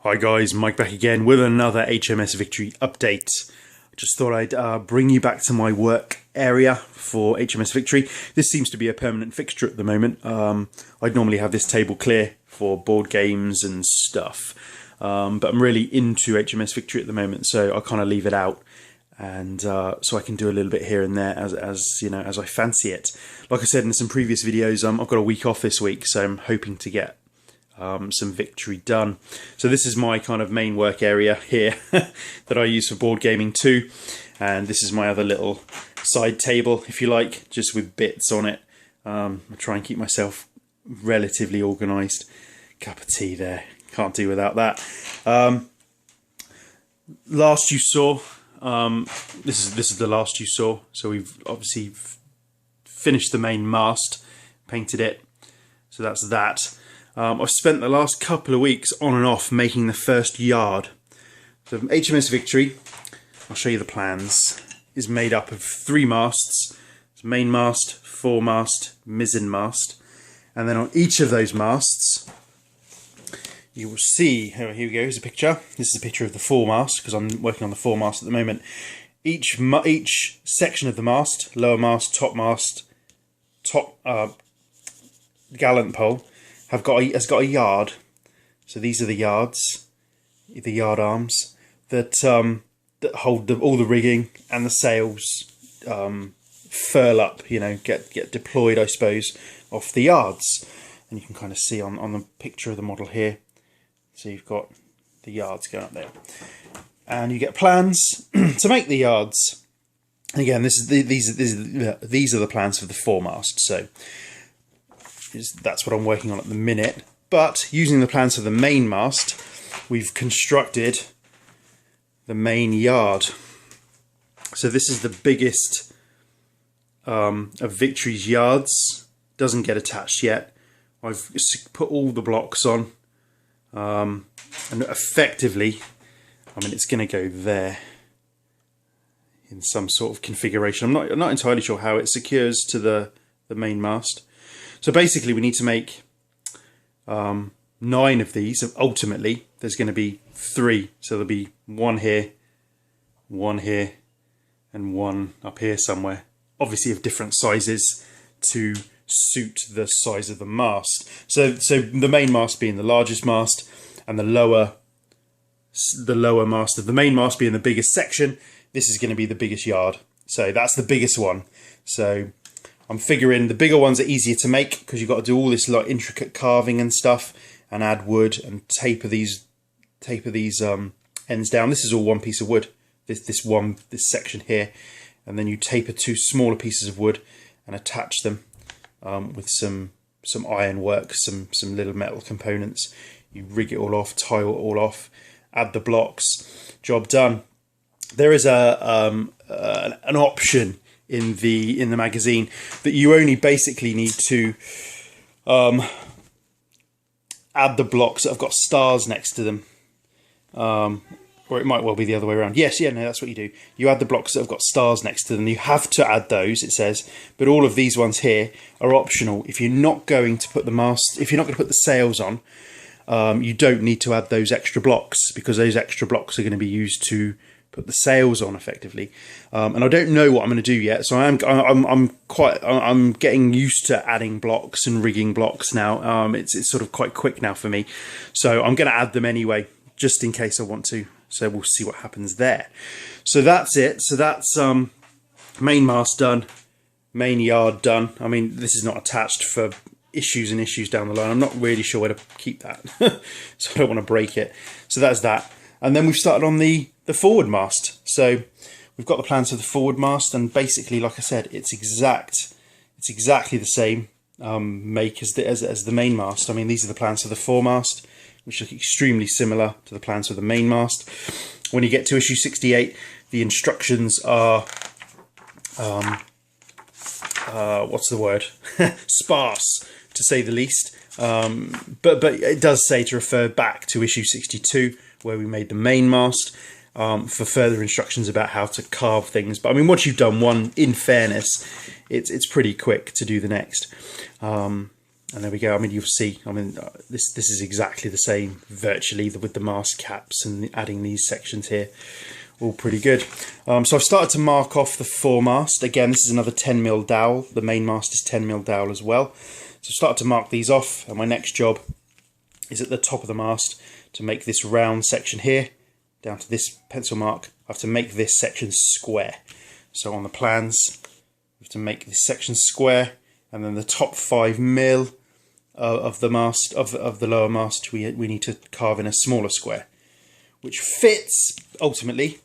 Hi guys, Mike back again with another HMS Victory update. Just thought I'd bring you back to my work area for HMS Victory. This seems to be a permanent fixture at the moment. I'd normally have this table clear for board games and stuff, but I'm really into HMS Victory at the moment, so I kind of leave it out, and so I can do a little bit here and there as you know, as I fancy it. Like I said in some previous videos, I've got a week off this week, so I'm hoping to get some Victory done. So this is my kind of main work area here that I use for board gaming too, and this is my other little side table, if you like, just with bits on it. I try and keep myself relatively organised. Cup of tea there, can't do without that. Last you saw, this is the last you saw, so we've obviously finished the main mast, painted it, so that's that. I've spent the last couple of weeks on and off making the first yard. So HMS Victory, I'll show you the plans, is made up of 3 masts. It's main mast, foremast, mizzen mast. And then on each of those masts, you will see, here we go, here's a picture. This is a picture of the foremast, because I'm working on the foremast at the moment. Each section of the mast, lower mast, top gallant pole, has got a yard. So these are the yards, the yard arms that hold all the rigging and the sails furl up, you know, get deployed, I suppose, off the yards. And you can kind of see on the picture of the model here. So you've got the yards going up there, and you get plans to make the yards. And again, these are the plans for the foremast. So that's what I'm working on at the minute. But using the plans for the main mast, we've constructed the main yard. So this is the biggest of Victory's yards. Doesn't get attached yet. I've put all the blocks on, and effectively, I mean, it's going to go there in some sort of configuration. I'm not entirely sure how it secures to the main mast. So basically we need to make 9 of these. Ultimately there's going to be 3. So there'll be 1 here, 1 here, and 1 up here somewhere. Obviously of different sizes to suit the size of the mast. So the main mast being the largest mast, and the lower mast of the main mast being the biggest section. This is going to be the biggest yard. So that's the biggest one. So I'm figuring the bigger ones are easier to make because you've got to do all this like intricate carving and stuff, and add wood and taper these ends down. This is all one piece of wood. This section here, and then you taper 2 smaller pieces of wood and attach them with some iron work, some little metal components. You rig it all off, tie it all off, add the blocks. Job done. There is an option in the magazine that you only basically need to add the blocks that have got stars next to them, or it might well be the other way around. Yes, yeah, no, that's what you do. You add the blocks that have got stars next to them. You have to add those, it says, but all of these ones here are optional. If you're not going to put the mast, if you're not going to put the sails on, you don't need to add those extra blocks, because those extra blocks are going to be used to put the sails on effectively. And I don't know what I'm going to do yet, so I'm getting used to adding blocks and rigging blocks now. It's sort of quite quick now for me, so I'm going to add them anyway, just in case I want to. So we'll see what happens there. So that's it. So that's main mast done, main yard done. I mean, this is not attached for issues and issues down the line. I'm not really sure where to keep that, so I don't want to break it. So that's that. And then we've started on the forward mast. So we've got the plans for the forward mast, and basically, like I said, it's exactly the same make as the main mast. I mean, these are the plans for the foremast, which look extremely similar to the plans for the main mast. When you get to issue 68, the instructions are what's the word? Sparse, to say the least. But it does say to refer back to issue 62, where we made the main mast, for further instructions about how to carve things. But I mean, once you've done one, in fairness, it's pretty quick to do the next. And there we go. I mean, you'll see, I mean, this is exactly the same virtually with the mast caps and adding these sections here. All pretty good. So I've started to mark off the foremast. Again, this is another 10mm dowel. The main mast is 10mm dowel as well. So I've started to mark these off, and my next job is at the top of the mast to make this round section here, down to this pencil mark. I have to make this section square. So on the plans, we have to make this section square, and then the top 5mm of the mast, of the lower mast, we need to carve in a smaller square, which fits ultimately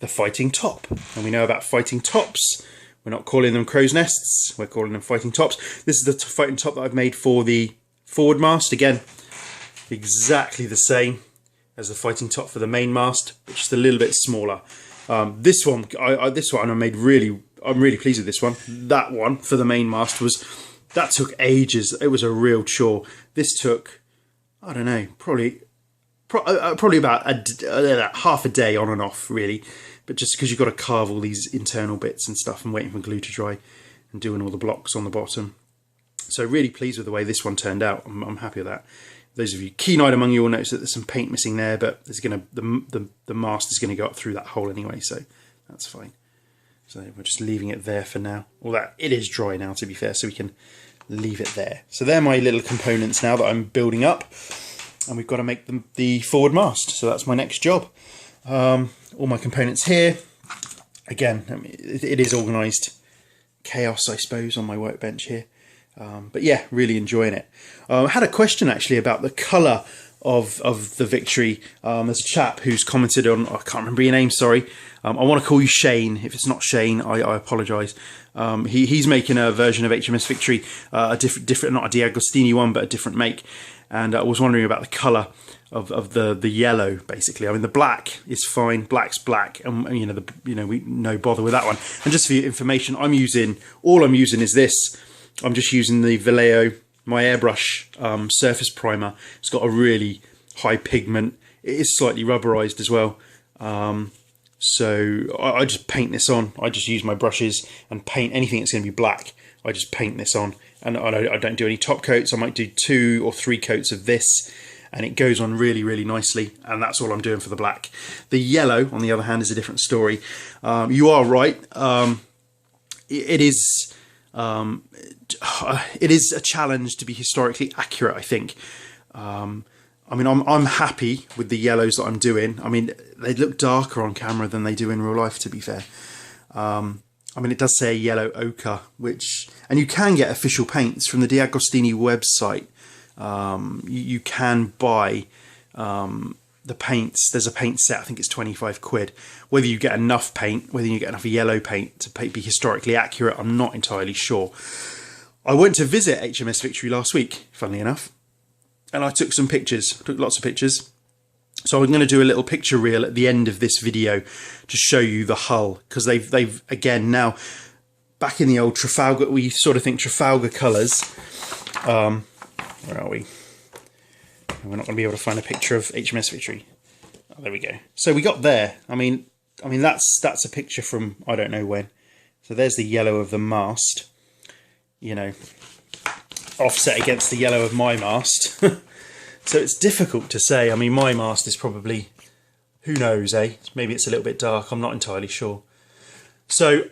the fighting top. And we know about fighting tops. We're not calling them crow's nests, we're calling them fighting tops. This is the fighting top that I've made for the forward mast. Again, exactly the same as the fighting top for the main mast, but just a little bit smaller. This one I made really, I'm really pleased with this one. That one for the main mast that took ages. It was a real chore. This took, I don't know, probably about half a day on and off, really. But just because you've got to carve all these internal bits and stuff and waiting for glue to dry and doing all the blocks on the bottom. So really pleased with the way this one turned out. I'm happy with that. Those of you keen-eyed among you will notice that there's some paint missing there, but there's the mast is going to go up through that hole anyway, so that's fine. So we're just leaving it there for now. Although it is dry now, to be fair, so we can leave it there. So they're my little components now that I'm building up, and we've got to make them the forward mast. So that's my next job. All my components here. Again, I mean, it is organised chaos, I suppose, on my workbench here. But yeah, really enjoying it. I had a question actually about the colour of the Victory. There's a chap who's commented on, I can't remember your name, sorry. I want to call you Shane. If it's not Shane, I apologise. He's making a version of HMS Victory, a different, not a D'Agostini one, but a different make. And I was wondering about the colour of the yellow, basically. I mean, the black is fine. Black's black, and we no bother with that one. And just for your information, all I'm using is this. I'm just using the Vallejo, my airbrush surface primer. It's got a really high pigment. It is slightly rubberized as well. So I just paint this on. I just use my brushes and paint anything that's going to be black. I just paint this on, and I don't do any top coats. I might do 2 or 3 coats of this, and it goes on really, really nicely. And that's all I'm doing for the black. The yellow, on the other hand, is a different story. You are right. It is a challenge to be historically accurate, I think. I mean, I'm happy with the yellows that I'm doing. I mean, they look darker on camera than they do in real life, to be fair. I mean, it does say yellow ochre, and you can get official paints from the D'Agostini website. You can buy the paints. There's a paint set, I think it's 25 quid. Whether you get enough paint, whether you get enough yellow paint to be historically accurate, I'm not entirely sure. I went to visit HMS Victory last week, funnily enough, and I took some pictures. I took lots of pictures. So I'm going to do a little picture reel at the end of this video to show you the hull, because they've again now, back in the old Trafalgar, we sort of think Trafalgar colours. Where are we? We're not going to be able to find a picture of HMS Victory. Oh, there we go. So we got there. I mean that's a picture from I don't know when. So there's the yellow of the mast, you know, offset against the yellow of my mast. So it's difficult to say. I mean, my mast is probably, who knows, eh? Maybe it's a little bit dark. I'm not entirely sure. So,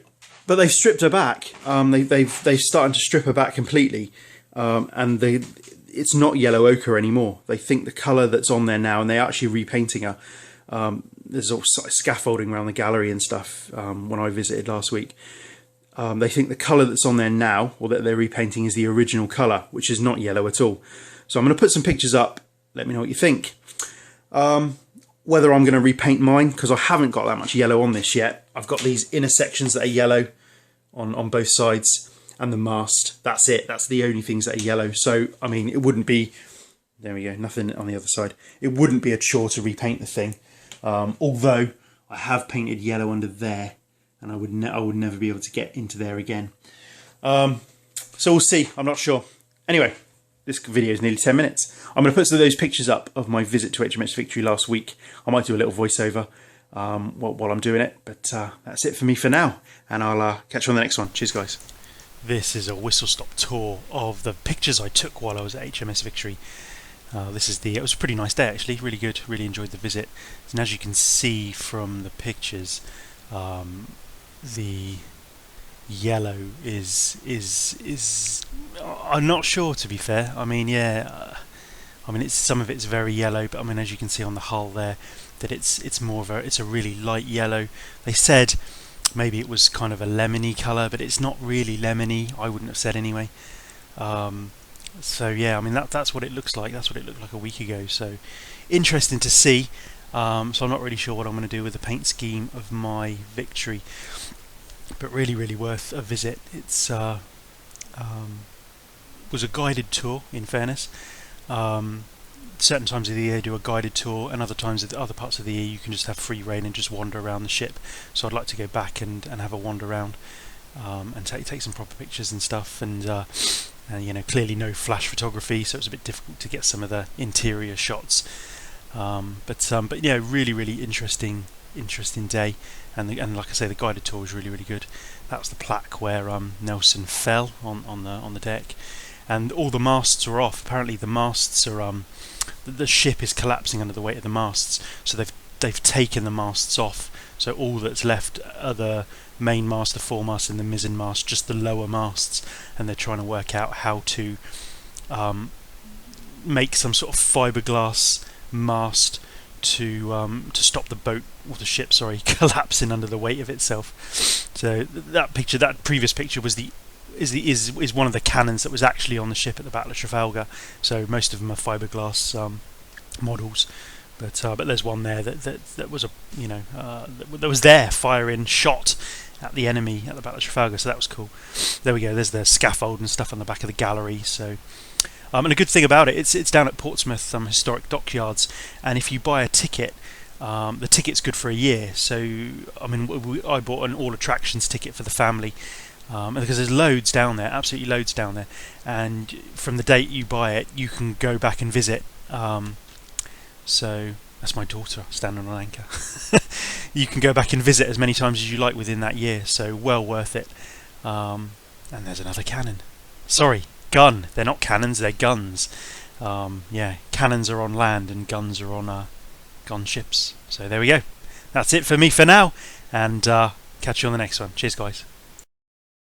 but they've stripped her back. They've started to strip her back completely, and it's not yellow ochre anymore. They think the colour that's on there now, and they're actually repainting her. There's all scaffolding around the gallery and stuff when I visited last week. They think the colour that's on there now, or that they're repainting, is the original colour, which is not yellow at all. So I'm going to put some pictures up. Let me know what you think. Whether I'm going to repaint mine, because I haven't got that much yellow on this yet. I've got these inner sections that are yellow on both sides, and the mast. That's it. That's the only things that are yellow. So, I mean, it wouldn't be... There we go. Nothing on the other side. It wouldn't be a chore to repaint the thing. Although I have painted yellow under there, and I would never be able to get into there again. So we'll see. I'm not sure. Anyway, this video is nearly 10 minutes. I'm going to put some of those pictures up of my visit to HMS Victory last week. I might do a little voiceover while I'm doing it, but that's it for me for now, and I'll catch you on the next one. Cheers, guys. This is a whistle-stop tour of the pictures I took while I was at HMS Victory. It was a pretty nice day actually, really good, really enjoyed the visit. And as you can see from the pictures, the yellow is I'm not sure, to be fair. I mean, yeah, it's some of it's very yellow, but I mean, as you can see on the hull there, that it's more of it's a really light yellow. They said maybe it was kind of a lemony colour, but it's not really lemony. I wouldn't have said anyway. So yeah, I mean that's what it looks like. That's what it looked like a week ago. So interesting to see. So I'm not really sure what I'm going to do with the paint scheme of my Victory, but really worth a visit. It's was a guided tour, in fairness. Certain times of the year do a guided tour, and other times at other parts of the year you can just have free reign and just wander around the ship. So I'd like to go back and have a wander around, and take some proper pictures and stuff, and you know, clearly no flash photography, so it's a bit difficult to get some of the interior shots, but yeah, really interesting day, and like I say, the guided tour was really good. That was the plaque where Nelson fell on the deck, and all the masts are off. Apparently the masts are the ship is collapsing under the weight of the masts, so they've taken the masts off, so all that's left are the main mast, the foremast and the mizzen mast, just the lower masts, and they're trying to work out how to make some sort of fiberglass mast to stop the boat, or the ship, sorry, collapsing under the weight of itself. So that previous picture was is one of the cannons that was actually on the ship at the Battle of Trafalgar. So most of them are fiberglass models, but there's one there that was that was there firing shot at the enemy at the Battle of Trafalgar. So that was cool. There we go. There's the scaffold and stuff on the back of the gallery. So. And a good thing about it, it's down at Portsmouth Historic Dockyards, and if you buy a ticket, the ticket's good for a year. So I mean, I bought an all attractions ticket for the family, because there's loads down there, absolutely loads down there, and from the date you buy it, you can go back and visit. So that's my daughter standing on anchor. You can go back and visit as many times as you like within that year. So well worth it. And there's another cannon. Sorry. Gun. They're not cannons, they're guns. Yeah, cannons are on land and guns are on gun ships. So there we go. That's it for me for now, and catch you on the next one. Cheers, guys.